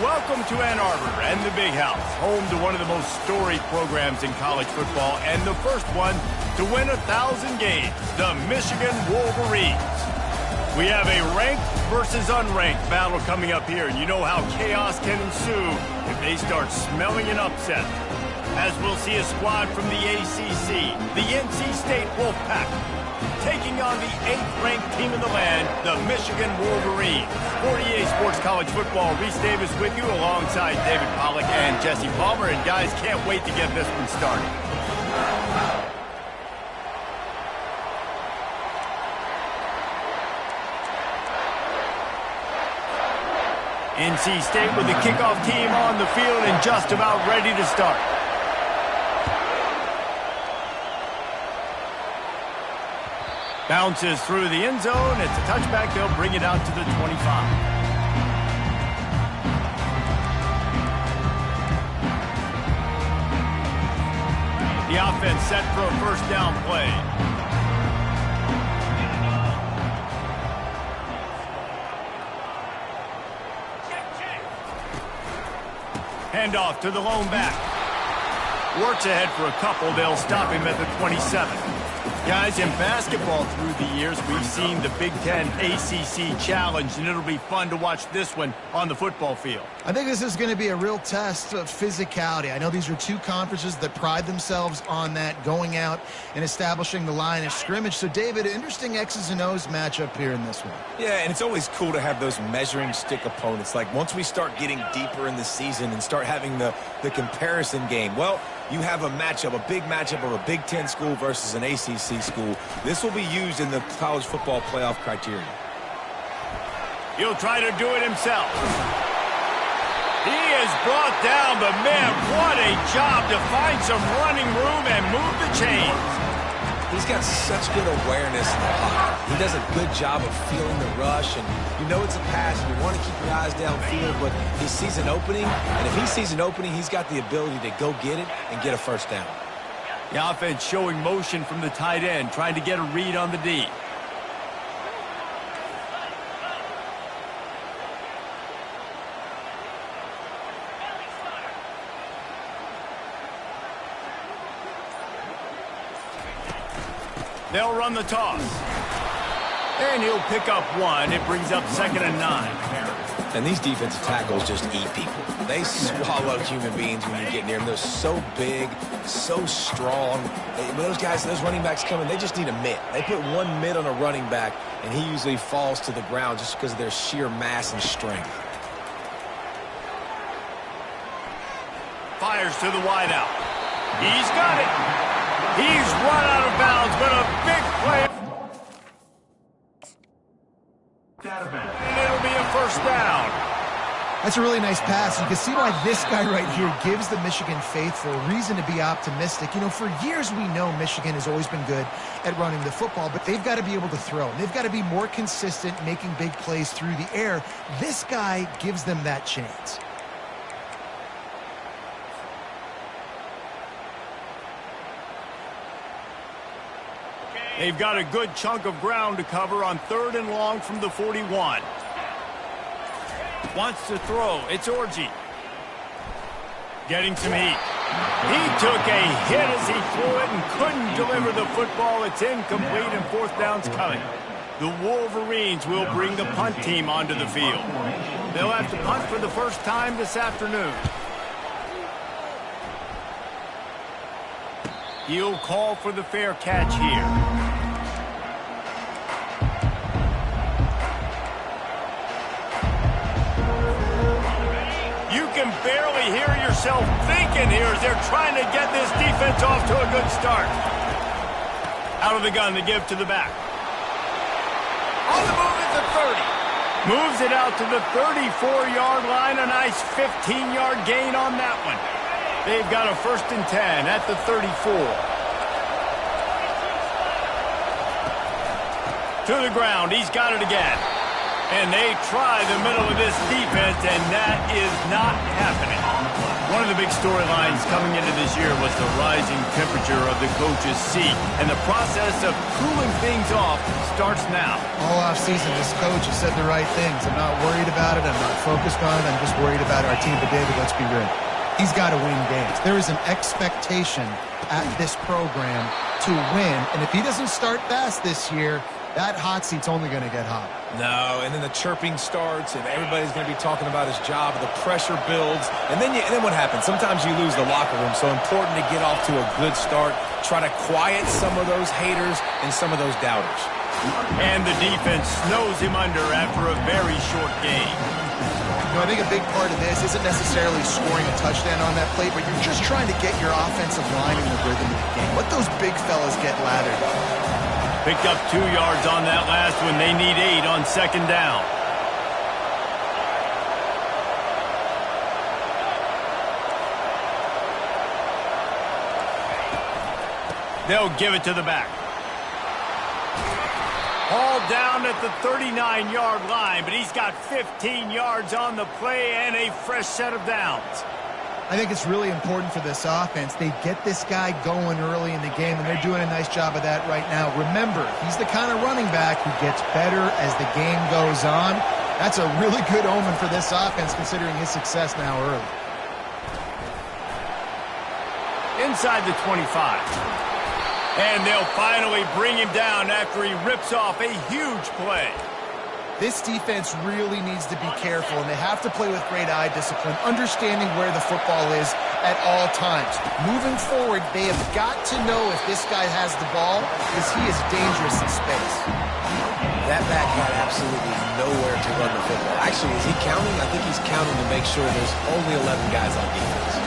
Welcome to Ann Arbor and the Big House, home to one of the most storied programs in college football and the first one to win 1,000 games, the Michigan Wolverines. We have a ranked versus unranked battle coming up here, and you know how chaos can ensue if they start smelling an upset. As we'll see a squad from the ACC, the NC State Wolfpack, taking on the 8th-ranked team in the land, the Michigan Wolverines. 48 Sports College Football, Reese Davis with you alongside David Pollack and Jesse Palmer. And guys, can't wait to get this one started. NC State with the kickoff team on the field and just about ready to start. Bounces through the end zone. It's a touchback. They'll bring it out to the 25. The offense set for a first down play. Handoff to the lone back. Works ahead for a couple. They'll stop him at the 27. Guys, in basketball through the years, we've seen the Big Ten ACC Challenge, and it'll be fun to watch this one on the football field. I think this is going to be a real test of physicality. I know these are two conferences that pride themselves on that, going out and establishing the line of scrimmage. So, David, interesting X's and O's matchup here in this one. Yeah, and it's always cool to have those measuring stick opponents. Like, once we start getting deeper in the season and start having the comparison game, well, you have a matchup, a big matchup of a Big Ten school versus an ACC school. This will be used in the college football playoff criteria. He'll try to do it himself. He is brought down, but man, what a job to find some running room and move the chains. He's got such good awareness in the pocket. He does a good job of feeling the rush, and you know it's a pass, and you want to keep your eyes downfield, but he sees an opening, and if he sees an opening, he's got the ability to go get it and get a first down. The offense showing motion from the tight end, trying to get a read on the D. They'll run the toss. And he'll pick up one. It brings up 2nd and 9. And these defensive tackles just eat people. They swallow human beings when you get near them. They're so big, so strong. When those guys, those running backs come in, they just need a mitt. They put one mitt on a running back, and he usually falls to the ground just because of their sheer mass and strength. Fires to the wideout. He's got it. He's run out of bounds, but a big play. And it'll be a first down. That's a really nice pass. You can see why this guy right here gives the Michigan faithful reason to be optimistic. You know, for years we know Michigan has always been good at running the football, but they've got to be able to throw. They've got to be more consistent, making big plays through the air. This guy gives them that chance. They've got a good chunk of ground to cover on 3rd and long from the 41. Wants to throw. It's Orji. Getting some heat. He took a hit as he threw it and couldn't deliver the football. It's incomplete and 4th down's coming. The Wolverines will bring the punt team onto the field. They'll have to punt for the first time this afternoon. He'll call for the fair catch here. You can barely hear yourself thinking here as they're trying to get this defense off to a good start. Out of the gun to give to the back. On the move at the 30. Moves it out to the 34-yard line. A nice 15-yard gain on that one. They've got a 1st and 10 at the 34. To the ground. He's got it again. And they try the middle of this defense, and that is not happening. One of the big storylines coming into this year was the rising temperature of the coach's seat, and the process of cooling things off starts now. All offseason, this coach has said the right things. I'm not worried about it. I'm not focused on it. I'm just worried about our team. But, David, let's be real. He's got to win games. There is an expectation at this program to win, and if he doesn't start fast this year, that hot seat's only going to get hot. No, and then the chirping starts, and everybody's going to be talking about his job, and the pressure builds, and then what happens? Sometimes you lose the locker room, so important to get off to a good start, try to quiet some of those haters and some of those doubters. And the defense snows him under after a very short game. You know, I think a big part of this isn't necessarily scoring a touchdown on that play, but you're just trying to get your offensive line in the rhythm of the game. Let those big fellas get lathered. Picked up 2 yards on that last one. They need 8 on second down. They'll give it to the back. Hauled down at the 39-yard line, but he's got 15 yards on the play and a fresh set of downs. I think it's really important for this offense. They get this guy going early in the game, and they're doing a nice job of that right now. Remember, he's the kind of running back who gets better as the game goes on. That's a really good omen for this offense, considering his success now early. Inside the 25. And they'll finally bring him down after he rips off a huge play. This defense really needs to be careful, and they have to play with great eye discipline, understanding where the football is at all times. Moving forward, they have got to know if this guy has the ball, because he is dangerous in space. That back had absolutely nowhere to run the football. Actually, is he counting? I think he's counting to make sure there's only 11 guys on defense.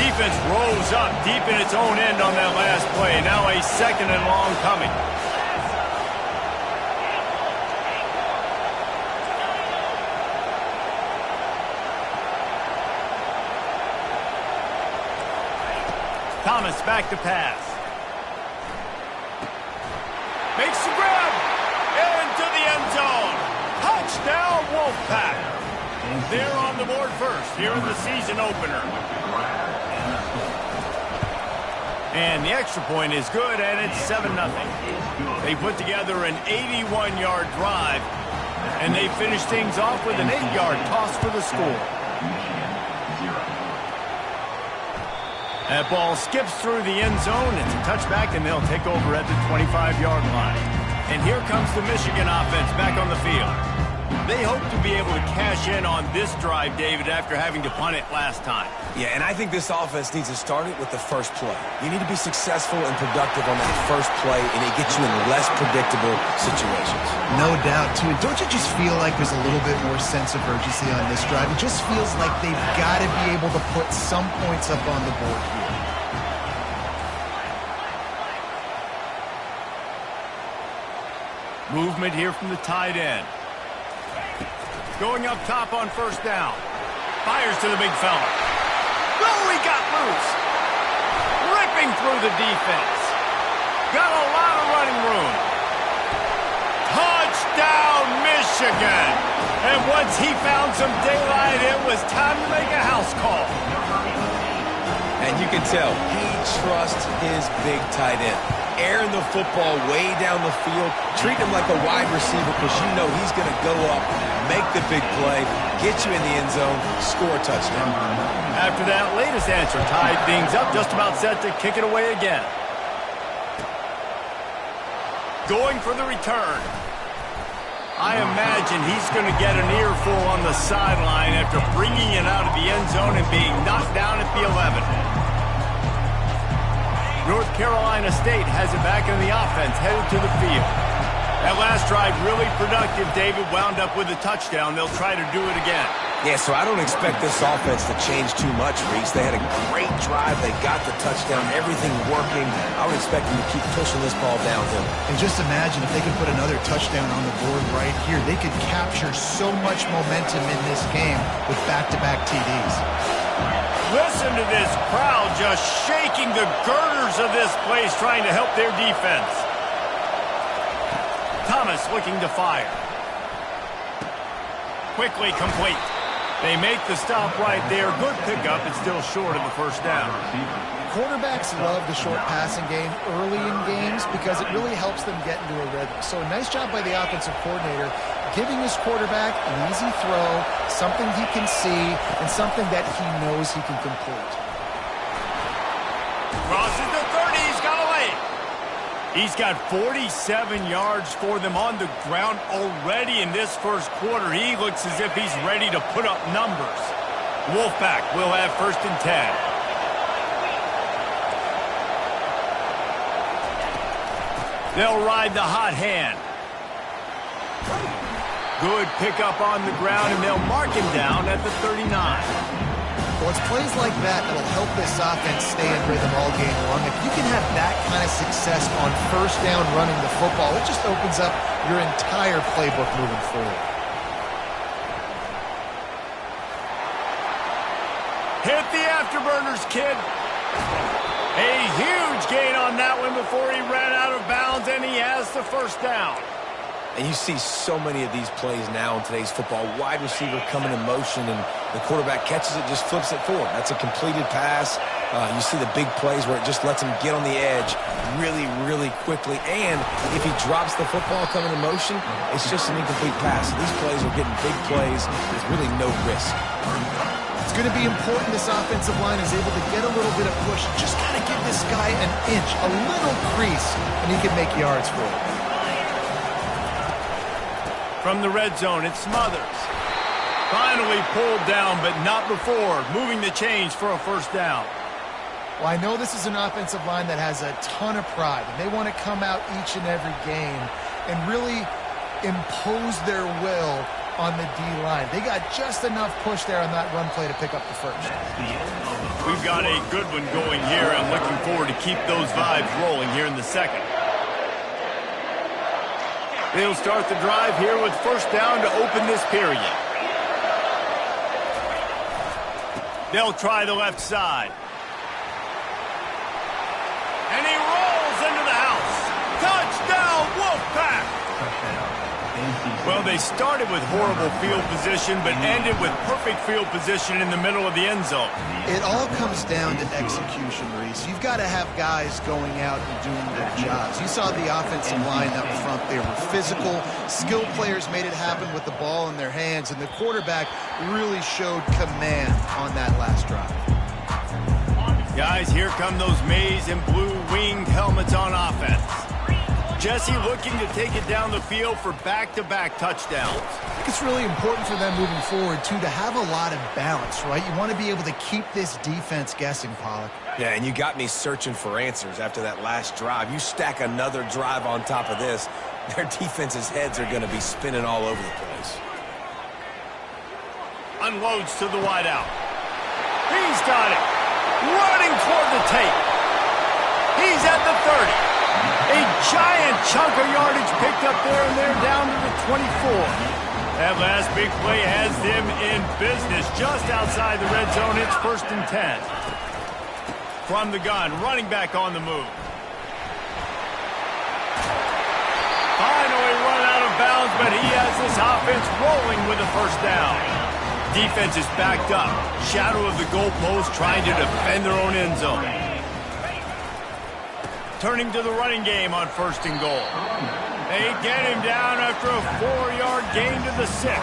Defense rose up deep in its own end on that last play. Now a second and long coming. Thomas back to pass. Makes the grab. Into the end zone. Touchdown, Wolfpack. They're on the board first here in the season opener. And the extra point is good, and it's 7-0. They put together an 81-yard drive, and they finish things off with an 8-yard toss for the score. That ball skips through the end zone. It's a touchback, and they'll take over at the 25-yard line. And here comes the Michigan offense back on the field. They hope to be able to cash in on this drive, David, after having to punt it last time. Yeah, and I think this offense needs to start it with the first play. You need to be successful and productive on that first play, and it gets you in less predictable situations. No doubt, too. Don't you just feel like there's a little bit more sense of urgency on this drive? It just feels like they've got to be able to put some points up on the board here. Movement here from the tight end. Going up top on first down. Fires to the big fella. Oh, he got loose. Ripping through the defense. Got a lot of running room. Touchdown, Michigan. And once he found some daylight, it was time to make a house call. And you can tell he trusts his big tight end. Airing the football way down the field. Treat him like a wide receiver because you know he's going to go up, make the big play, get you in the end zone, score a touchdown. After that latest answer, tied things up, just about set to kick it away again. Going for the return. I imagine he's going to get an earful on the sideline after bringing it out of the end zone and being knocked down at the 11. North Carolina State has it back in the offense, headed to the field. That last drive really productive. David wound up with a touchdown. They'll try to do it again. Yeah, so I don't expect this offense to change too much, Reese. They had a great drive. They got the touchdown, everything working. I would expect them to keep pushing this ball downhill. And just imagine if they could put another touchdown on the board right here. They could capture so much momentum in this game with back-to-back TDs. Listen to this crowd just shaking the girders of this place, trying to help their defense. Thomas looking to fire. Quickly complete. They make the stop right there. Good pickup. It's still short of the first down. Quarterbacks love the short passing game early in games because it really helps them get into a rhythm. So a nice job by the offensive coordinator giving his quarterback an easy throw, something he can see, and something that he knows he can complete. Crosses the 30. He's got a lane. He's got 47 yards for them on the ground already in this first quarter. He looks as if he's ready to put up numbers. Wolfpack will have 1st and 10. They'll ride the hot hand. Good pickup on the ground, and they'll mark him down at the 39. Well, it's plays like that that'll help this offense stay in rhythm all game long. If you can have that kind of success on 1st down running the football, it just opens up your entire playbook moving forward. Hit the afterburners, kid. A huge gain on that one before he ran out of bounds, and he has the 1st down. And you see so many of these plays now in today's football. Wide receiver coming in motion, and the quarterback catches it, just flips it forward. That's a completed pass. You see the big plays where it just lets him get on the edge really, really quickly. And if he drops the football coming in motion, it's just an incomplete pass. These plays are getting big plays with really no risk. It's going to be important this offensive line is able to get a little bit of push. Just got to give this guy an inch, a little crease, and he can make yards for it. From the red zone, it's Smothers. Finally pulled down, but not before moving the chains for a 1st down. Well, I know this is an offensive line that has a ton of pride, and they want to come out each and every game and really impose their will on the D-line. They got just enough push there on that run play to pick up the 1st. We've got a good one going here, and looking forward to keep those vibes rolling here in the 2nd. They'll start the drive here with 1st down to open this period. They'll try the left side. And he rolls into the house. Touchdown, Wolfpack! Well, they started with horrible field position, but ended with perfect field position in the middle of the end zone. It all comes down to execution, Reese. You've got to have guys going out and doing their jobs. You saw the offensive line up front. They were physical. Skilled players made it happen with the ball in their hands, and the quarterback really showed command on that last drive. Guys, here come those maize and blue winged helmets on offense. Jesse looking to take it down the field for back-to-back touchdowns. I think it's really important for them moving forward, too, to have a lot of balance, right? You want to be able to keep this defense guessing, Pollack. Yeah, and you got me searching for answers after that last drive. You stack another drive on top of this, their defense's heads are going to be spinning all over the place. Unloads to the wideout. He's got it. Running toward the tape. He's at the 30. A giant chunk of yardage picked up there, and they're down to the 24. That last big play has them in business just outside the red zone. It's 1st and 10. From the gun, running back on the move. Finally run out of bounds, but he has this offense rolling with a 1st down. Defense is backed up. Shadow of the goalpost, trying to defend their own end zone. Turning to the running game on 1st and goal. They get him down after a 4-yard gain to the 6.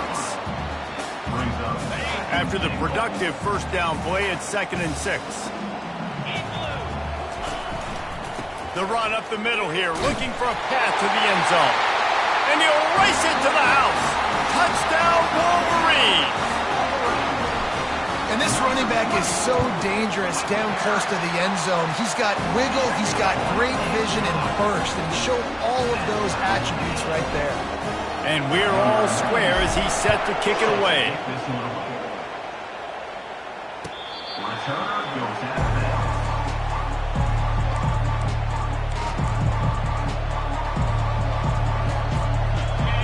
After the productive 1st down play, it's 2nd and 6. The run up the middle here, looking for a path to the end zone. And he'll race it to the house. Touchdown, Wolverines! And this running back is so dangerous down close to the end zone. He's got wiggle, he's got great vision and burst, and he showed all of those attributes right there. And we're all square as he's set to kick it away.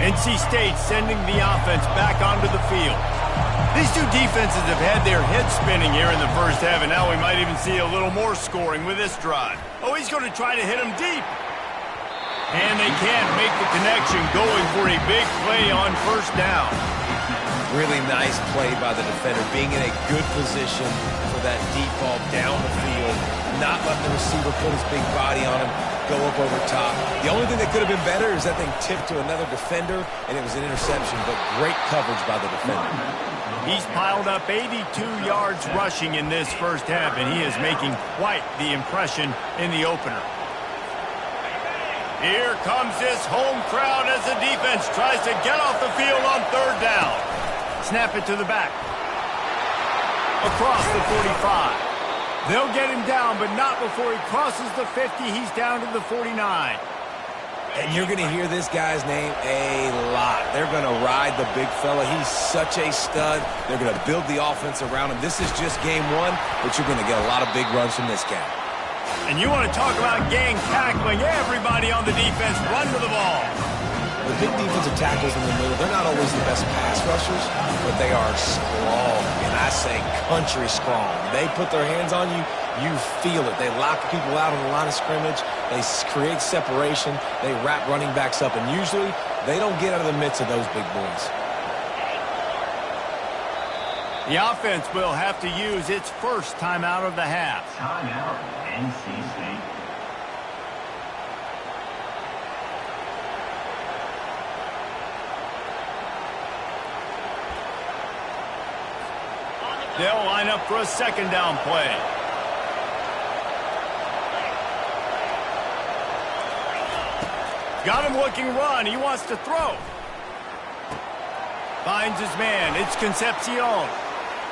NC State sending the offense back onto the field. These two defenses have had their heads spinning here in the first half, and now we might even see a little more scoring with this drive. Oh, he's going to try to hit him deep. And they can't make the connection, going for a big play on 1st down. Really nice play by the defender, being in a good position for that deep ball down the field, not letting the receiver put his big body on him, go up over top. The only thing that could have been better is that thing tipped to another defender, and it was an interception, but great coverage by the defender. He's piled up 82 yards rushing in this first half, and he is making quite the impression in the opener. Here comes this home crowd as the defense tries to get off the field on third down. Snap it to the back. Across the 45. They'll get him down, but not before he crosses the 50. He's down to the 49. And you're going to hear this guy's name a lot. They're going to ride the big fella. He's such a stud. They're going to build the offense around him. This is just game one, but you're going to get a lot of big runs from this guy. And you want to talk about gang tackling. Everybody on the defense run to the ball. The big defensive tackles in the middle, they're not always the best pass rushers, but they are strong, and I say country strong. They put their hands on you, you feel it. They lock people out on the line of scrimmage. They create separation. They wrap running backs up, and usually they don't get out of the midst of those big boys. The offense will have to use its first timeout of the half. Timeout, NC State. They'll line up for a second down play. Got him looking run. He wants to throw. Finds his man. It's Concepcion.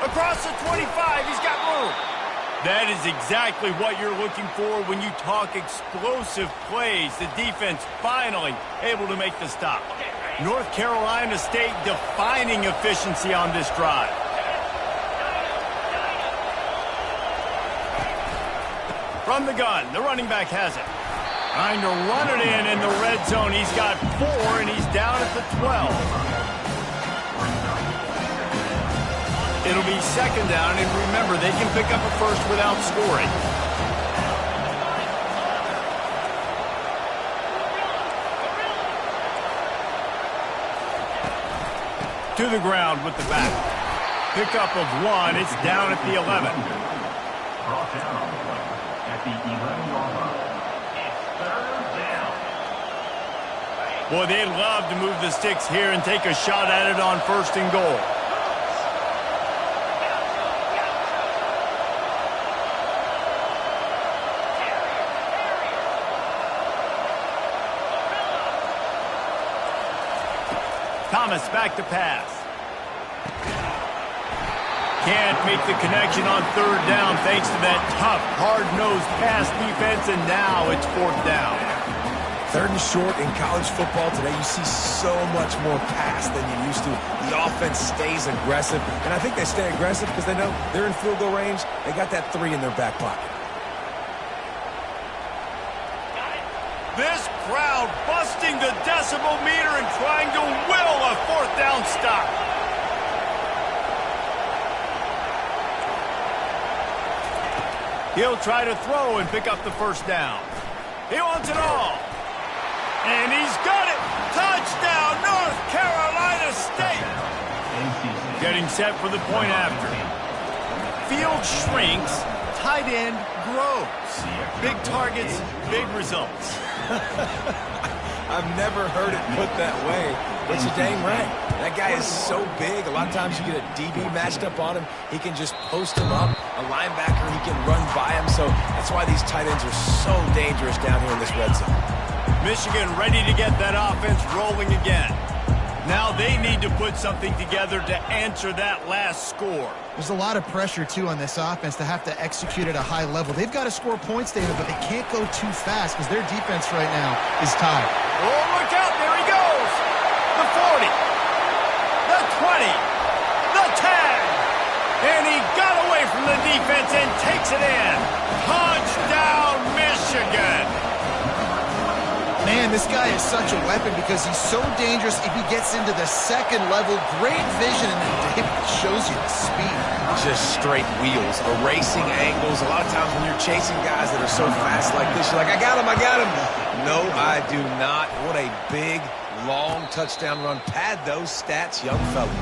Across the 25. He's got room. That is exactly what you're looking for when you talk explosive plays. The defense finally able to make the stop. North Carolina State defining efficiency on this drive. From the gun, the running back has it. Trying to run it in the red zone. He's got 4, and he's down at the 12. It'll be second down, and remember, they can pick up a first without scoring. To the ground with the back. Pickup of 1. It's down at the 11. Brought down at the 11-yard line. It's third down. Boy, they'd love to move the sticks here and take a shot at it on first and goal. Thomas back to pass. Can't make the connection on third down thanks to that tough, hard-nosed pass defense, and now it's fourth down. Third and short in college football today, you see so much more pass than you used to. The offense stays aggressive, and I think they stay aggressive because they know they're in field goal range. They got that 3 in their back pocket. This crowd busting the decibel meter and trying to will a fourth down stop. He'll try to throw and pick up the first down. He wants it all. And he's got it. Touchdown, North Carolina State. Getting set for the point after. Field shrinks, tight end grows. Big targets, big results. I've never heard it put that way, but you're dang right. That guy is so big. A lot of times you get a DB matched up on him. He can just post him up. A linebacker, he can run by him. So that's why these tight ends are so dangerous down here in this red zone. Michigan ready to get that offense rolling again. Now they need to put something together to answer that last score. There's a lot of pressure, too, on this offense to have to execute at a high level. They've got to score points, David, but they can't go too fast because their defense right now is tied. Oh, look out. There he goes. The 40. The 20. The 10. And he got away from the defense and takes it in. Touchdown, Michigan. Man, this guy is such a weapon because he's so dangerous if he gets into the second level. Great vision, and David shows you the speed. Just straight wheels, erasing angles. A lot of times when you're chasing guys that are so fast like this, you're like, I got him. No, I do not. What a big, long touchdown run. Pad those stats, young fella.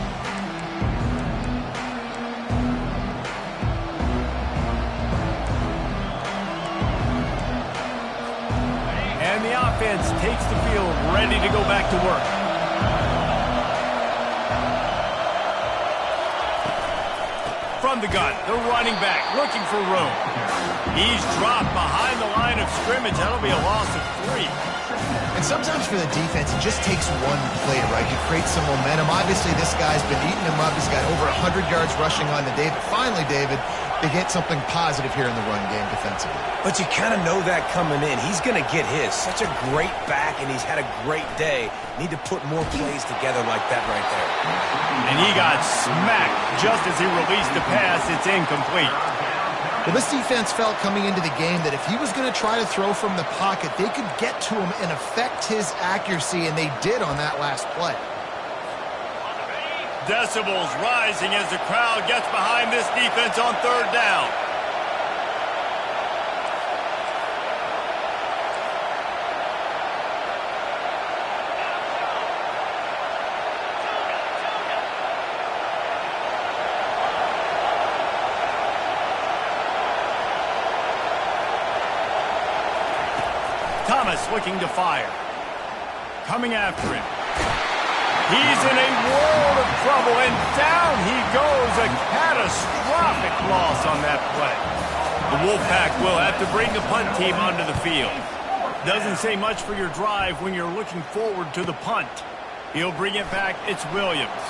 offense takes the field, ready to go back to work. From the gun, the running back looking for room. He's dropped behind the line of scrimmage. That'll be a loss of 3. And sometimes for the defense, it just takes one play, right, to create some momentum. Obviously, this guy's been eating him up. He's got over 100 yards rushing on to David. Finally, David, they get something positive here in the run game defensively. But you kind of know that coming in. He's going to get his. Such a great back, and he's had a great day. Need to put more plays together like that right there. And he got smacked just as he released the pass. It's incomplete. Well, this defense felt coming into the game that if he was going to try to throw from the pocket, they could get to him and affect his accuracy, and they did on that last play. Decibels rising as the crowd gets behind this defense on 3rd down. Thomas looking to fire. Coming after him. He's in a world of trouble, and down he goes. A catastrophic loss on that play. The Wolfpack will have to bring the punt team onto the field. Doesn't say much for your drive when you're looking forward to the punt. He'll bring it back. It's Williams.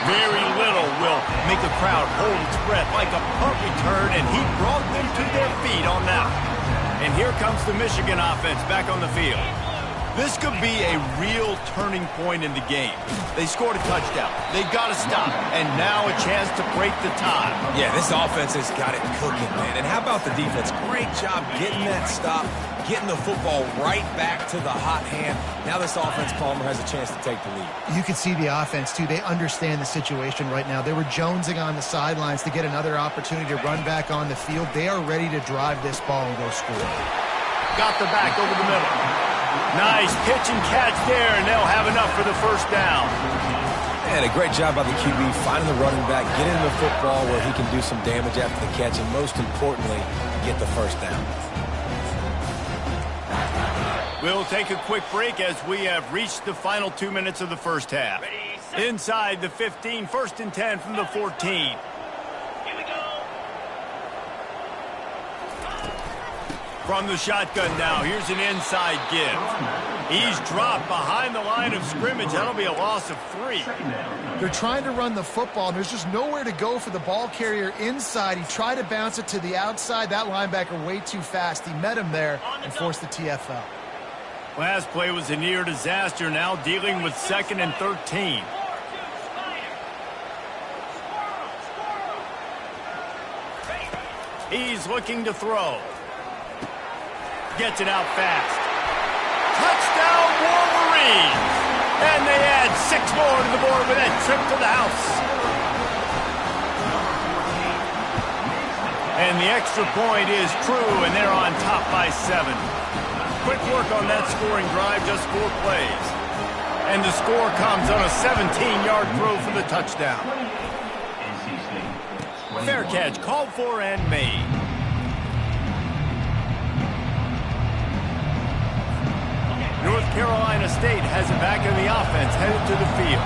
Very little will make a crowd hold its breath like a punt return, and he brought them to their feet on that. And here comes the Michigan offense back on the field. This could be a real turning point in the game. They scored a touchdown. They got to stop, and now a chance to break the tie. Yeah, this offense has got it cooking, man. And how about the defense? Great job getting that stop, getting the football right back to the hot hand. Now this offense, Palmer, has a chance to take the lead. You can see the offense, too. They understand the situation right now. They were jonesing on the sidelines to get another opportunity to run back on the field. They are ready to drive this ball and go score. Got the back over the middle. Nice pitch and catch there, and they'll have enough for the 1st down. And a great job by the QB, finding the running back, getting the football where he can do some damage after the catch, and most importantly, get the 1st down. We'll take a quick break as we have reached the final 2 minutes of the 1st half. Inside the 15, 1st and 10 from the 14. From the shotgun now, here's an inside give. He's dropped behind the line of scrimmage. That'll be a loss of 3. They're trying to run the football, and there's just nowhere to go for the ball carrier inside. He tried to bounce it to the outside. That linebacker way too fast. He met him there and forced the TFL. Last play was a near disaster, now dealing with 2nd and 13. He's looking to throw. Gets it out fast. Touchdown Wolverines! And they add 6 more to the board with that trip to the house. And the extra point is true, and they're on top by 7. Quick work on that scoring drive, just 4 plays. And the score comes on a 17-yard throw for the touchdown. Fair catch called for and made. North Carolina State has it back in the offense, headed to the field.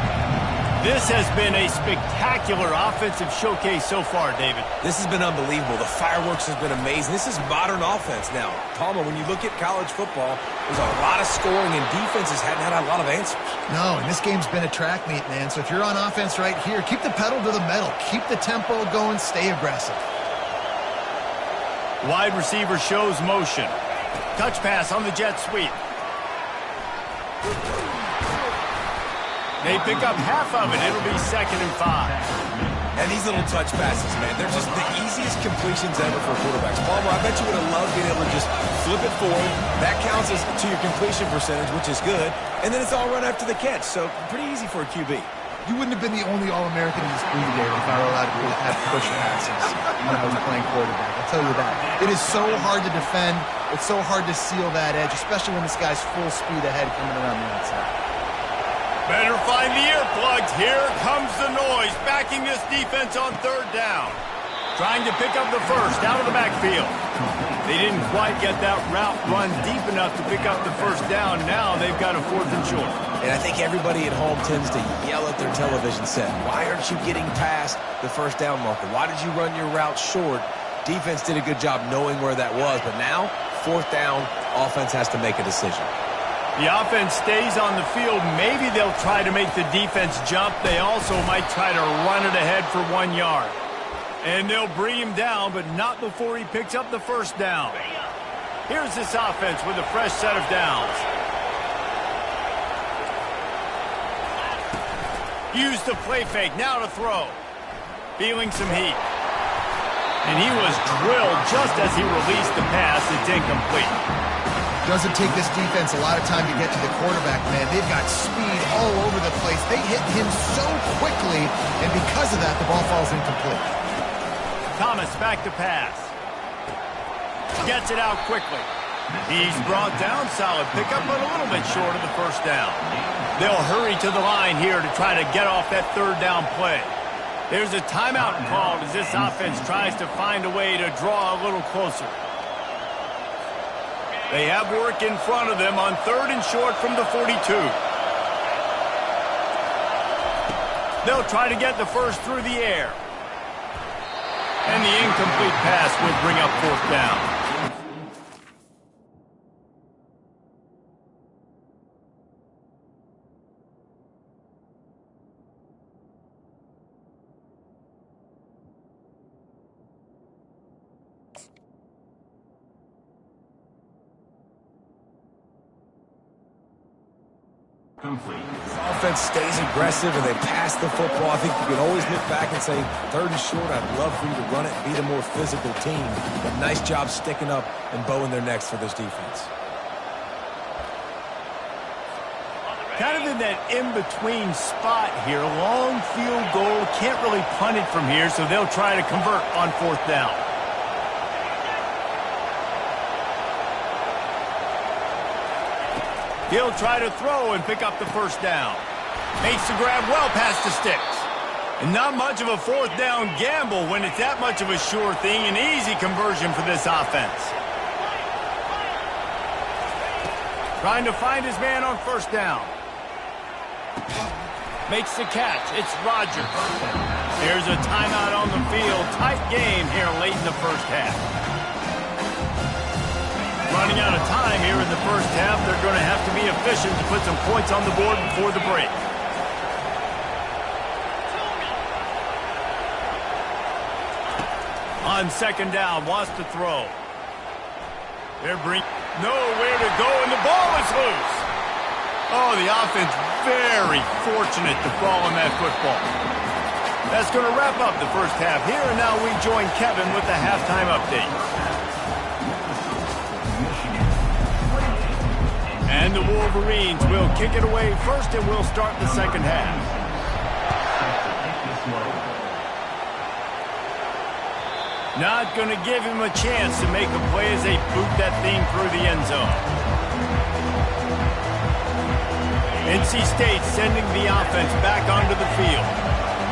This has been a spectacular offensive showcase so far, David. This has been unbelievable. The fireworks has been amazing. This is modern offense now. Palmer, when you look at college football, there's a lot of scoring, and defenses hadn't had a lot of answers. No, and this game's been a track meet, man. So if you're on offense right here, keep the pedal to the metal. Keep the tempo going. Stay aggressive. Wide receiver shows motion. Touch pass on the jet sweep. They pick up half of it. It'll be 2nd and 5. And these little touch passes, man, they're just the easiest completions ever for quarterbacks. Palmer, I bet you would have loved being able to just flip it forward. That counts as to your completion percentage, which is good. And then it's all run after the catch. So pretty easy for a QB. You wouldn't have been the only All-American in this league, David, if I were allowed to have push passes when I was playing quarterback. I'll tell you that. It is so hard to defend. It's so hard to seal that edge, especially when this guy's full speed ahead coming around the outside. Better find the earplugs. Here comes the noise, backing this defense on 3rd down. Trying to pick up the first out of the backfield. They didn't quite get that route run deep enough to pick up the first down. Now they've got a 4th and short. And I think everybody at home tends to yell at their television set. Why aren't you getting past the first down marker? Why did you run your route short? Defense did a good job knowing where that was, but now, 4th down, offense has to make a decision. The offense stays on the field. Maybe they'll try to make the defense jump. They also might try to run it ahead for 1 yard. And they'll bring him down, but not before he picks up the first down. Here's this offense with a fresh set of downs. Used the play fake, now to throw. Feeling some heat. And he was drilled just as he released the pass. It's incomplete. Doesn't take this defense a lot of time to get to the quarterback, man. They've got speed all over the place. They hit him so quickly, and because of that, the ball falls incomplete. Thomas back to pass. Gets it out quickly. He's brought down. Solid pickup, but a little bit short of the first down. They'll hurry to the line here to try to get off that 3rd down play. There's a timeout called as this offense tries to find a way to draw a little closer. They have work in front of them on 3rd and short from the 42. They'll try to get the first through the air. And the incomplete pass will bring up 4th down. Complete. Offense stays aggressive and they pass the football. I think you can always look back and say, 3rd and short, I'd love for you to run it and be the more physical team. But nice job sticking up and bowing their necks for this defense. Kind of in that in-between spot here. Long field goal. Can't really punt it from here, so they'll try to convert on 4th down. He'll try to throw and pick up the first down. Makes the grab well past the sticks. And not much of a 4th down gamble when it's that much of a sure thing. An easy conversion for this offense. Trying to find his man on first down. Makes the catch. It's Rodgers. There's a timeout on the field. Tight game here late in the first half. Running out of time here in the first half. They're going to have to be efficient to put some points on the board before the break. On 2nd down, wants to throw. They're nowhere to go, and the ball is loose. Oh, the offense very fortunate to fall on that football. That's going to wrap up the first half here, and now we join Kevin with the halftime update. And the Wolverines will kick it away first, and we'll start the second half. Not going to give him a chance to make a play as they boot that thing through the end zone. NC State sending the offense back onto the field.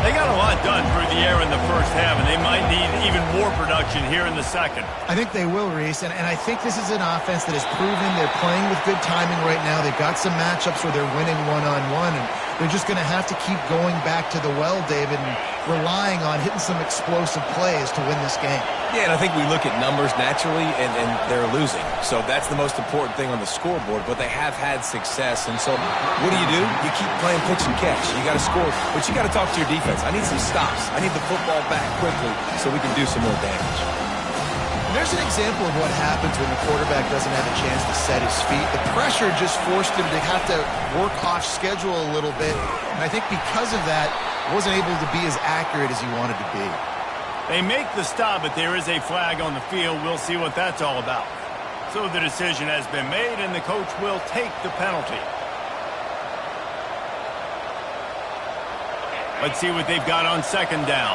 They got a lot done through the air in the first half, and they might need even more production here in the second. I think they will, Reese, and I think this is an offense that has proven they're playing with good timing right now. They've got some matchups where they're winning one-on-one, and they're just going to have to keep going back to the well, David, and relying on hitting some explosive plays to win this game. Yeah, and I think we look at numbers naturally, and they're losing. So that's the most important thing on the scoreboard, but they have had success. And so what do? You keep playing pitch and catch. You got to score, but you got to talk to your defense. I need some stops. I need the football back quickly so we can do some more damage. There's an example of what happens when the quarterback doesn't have a chance to set his feet. The pressure just forced him to have to work off schedule a little bit, and I think because of that, wasn't able to be as accurate as he wanted to be. They make the stop, but there is a flag on the field. We'll see what that's all about. So the decision has been made, and the coach will take the penalty. Let's see what they've got on 2nd down.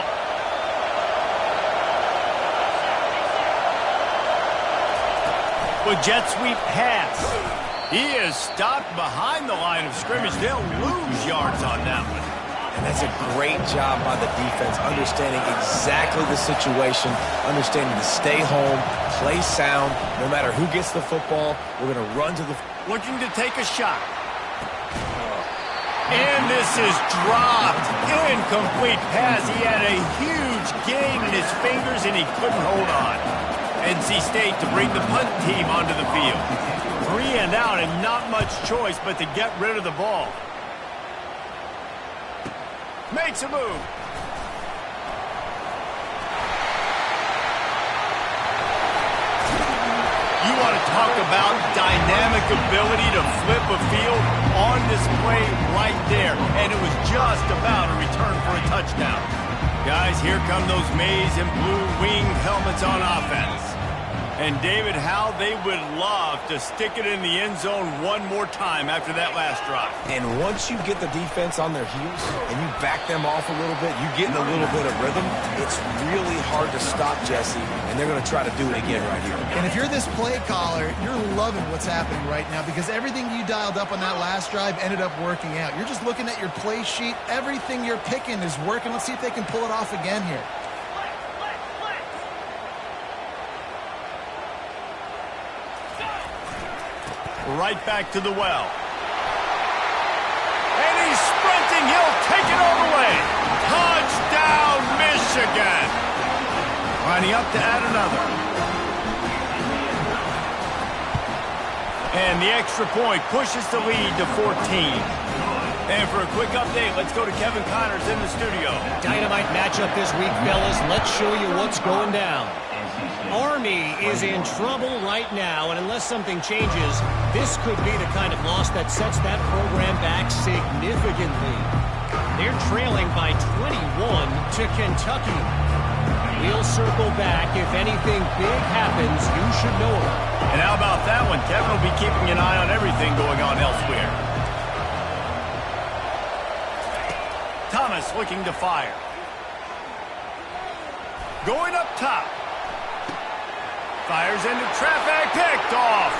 With jet sweep pass. He is stopped behind the line of scrimmage. They'll lose yards on that one. And that's a great job by the defense, understanding exactly the situation, understanding to stay home, play sound. No matter who gets the football, we're going to run to the... Looking to take a shot. And this is dropped. Incomplete pass. He had a huge gain in his fingers, and he couldn't hold on. NC State to bring the punt team onto the field. 3 and out, and not much choice but to get rid of the ball. Makes a move. You want to talk about dynamic ability to flip a field on display right there. And it was just about a return for a touchdown. Guys, here come those maize and blue winged helmets on offense. And David, how they would love to stick it in the end zone one more time after that last drive. And once you get the defense on their heels and you back them off a little bit, you get in a little bit of rhythm, it's really hard to stop, Jesse, and they're going to try to do it again right here. And if you're this play caller, you're loving what's happening right now because everything you dialed up on that last drive ended up working out. You're just looking at your play sheet. Everything you're picking is working. Let's see if they can pull it off again here. Right back to the well. And he's sprinting. He'll take it all the way. Touchdown, Michigan. Lining up to add another. And the extra point pushes the lead to 14. And for a quick update, let's go to Kevin Connors in the studio. Dynamite matchup this week, fellas. Let's show you what's going down. Army is in trouble right now, and unless something changes, this could be the kind of loss that sets that program back significantly. They're trailing by 21 to Kentucky. We'll circle back. If anything big happens, you should know about it. And how about that one? Kevin will be keeping an eye on everything going on elsewhere. Thomas looking to fire. Going up top. Fires into traffic, picked off.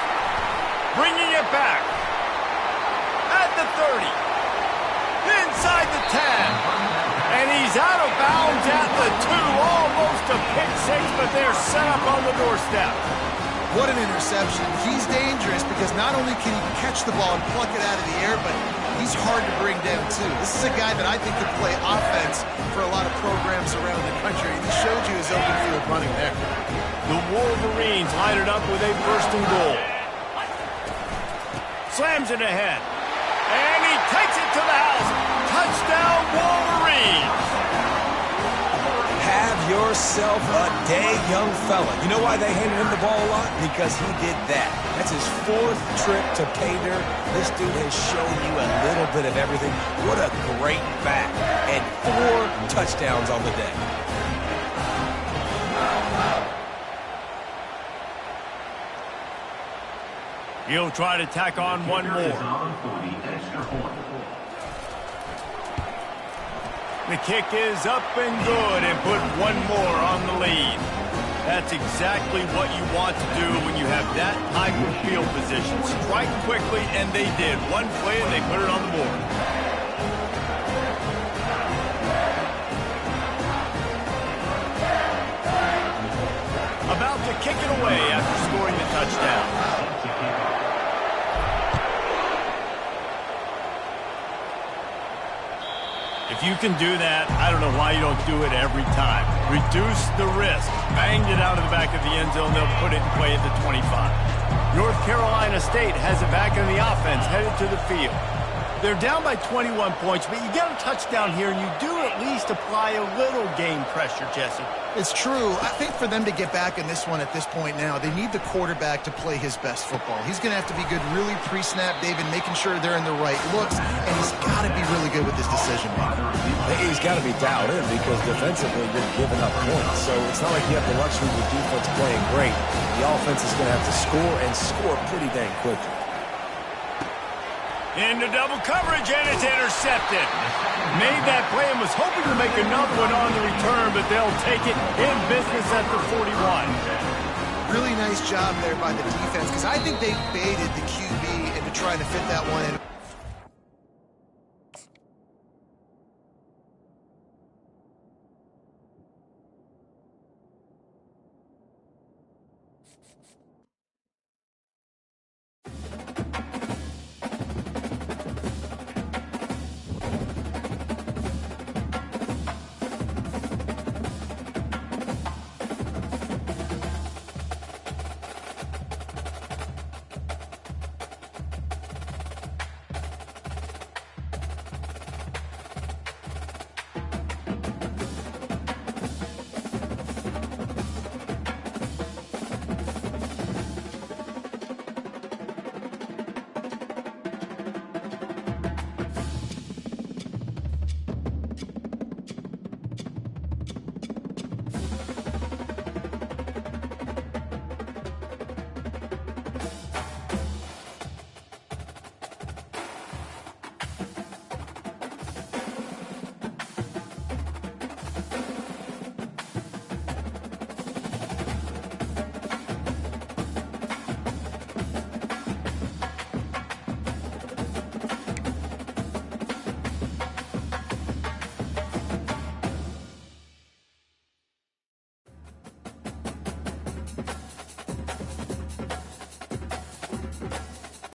Bringing it back. At the 30. Inside the 10. And he's out of bounds at the 2. Almost a pick six, but they're set up on the doorstep. What an interception. He's dangerous because not only can he catch the ball and pluck it out of the air, but he's hard to bring down, too. This is a guy that I think could play offense for a lot of programs around the country, and he showed you his open field running there. The Wolverines line it up with a first and goal. Slams it ahead. And he takes it to the house. Touchdown, Wolverines. Have yourself a day, young fella. You know why they handed him the ball a lot? Because he did that. That's his 4th trip to pay dirt. This dude has shown you a little bit of everything. What a great back. And 4 touchdowns on the day. He'll try to tack on one more. The kick is up and good and put one more on the lead. That's exactly what you want to do when you have that type of field position. Strike quickly, and they did. One play, and they put it on the board. About to kick it away after scoring the touchdown. If you can do that, I don't know why you don't do it every time. Reduce the risk. Banged it out of the back of the end zone. They'll put it in play at the 25. North Carolina State has it back in the offense, headed to the field. They're down by 21 points, but you get a touchdown here, and you do at least apply a little game pressure, Jesse. It's true. I think for them to get back in this one at this point now, they need the quarterback to play his best football. He's going to have to be good really pre-snap, David, making sure they're in the right looks, and he's got to be really good with his decision-making. He's got to be dialed in because defensively you're giving up points. So it's not like you have the luxury of your defense playing great. The offense is going to have to score and score pretty dang quickly. Into double coverage, and it's intercepted. Made that play and was hoping to make another one on the return, but they'll take it in business at the 41. Really nice job there by the defense because I think they baited the QB into trying to fit that one in.